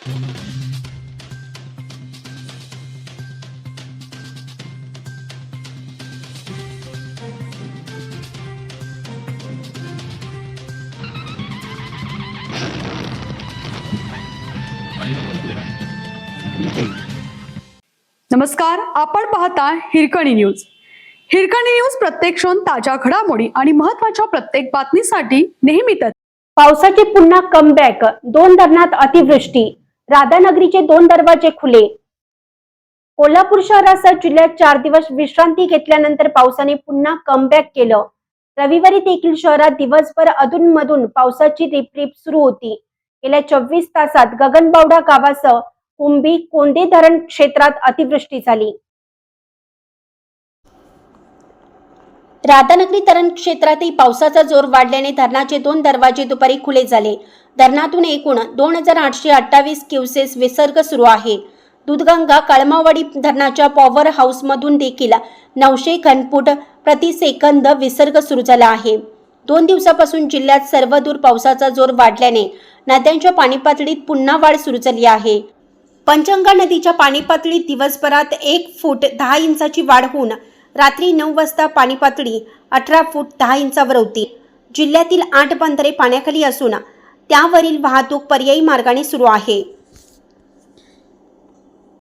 नमस्कार, आपण पाहता हिरकणी न्यूज. हिरकणी न्यूज प्रत्येक क्षण ताज्या घडामोडी आणि महत्त्वाच्या प्रत्येक बातमीसाठी नेहमीच. पावसाची पुन्हा कमबॅक. 2 धरणात अतिवृष्टी. राधानगरीचे 2 दरवाजे खुले. कोल्हापूर शहरासह जिल्ह्यात 4 दिवस विश्रांती घेतल्यानंतर पावसाने पुन्हा कमबॅक केलं. रविवारी देखील शहरात दिवसभर अधूनमधून पावसाची रिपरिप सुरू होती. गेल्या 24 तासात गगनबावडा गावासह कुंभी कोंढे धरण क्षेत्रात अतिवृष्टी झाली. राधानगरी धरण क्षेत्रातही पावसाचा जोर वाढल्याने धरणाचे 2 दरवाजे दुपारी खुले झाले. धरणातून एकूण 2828 क्युसेस विसर्ग सुरू आहे. दूधगंगा काळमावाडी धरणाच्या पॉवर हाऊसमधून देखील 900 घनफूट प्रति सेकंद विसर्ग सुरू झाला आहे. 2 दिवसापासून जिल्ह्यात सर्वदूर पावसाचा जोर वाढल्याने नद्यांच्या पाणी पातळीत पुन्हा वाढ सुरू झाली आहे. पंचगंगा नदीच्या पाणी पातळीत दिवसभरात 1 फूट 10 इंचाची वाढ होऊन रात्री 9 वाजता पाणी पातळी 18 फूट 10 इंचावर होती. जिल्ह्यातील 8 बंधारे पाण्याखाली असून त्यावरील वाहतूक पर्यायी मार्गाने सुरू आहे.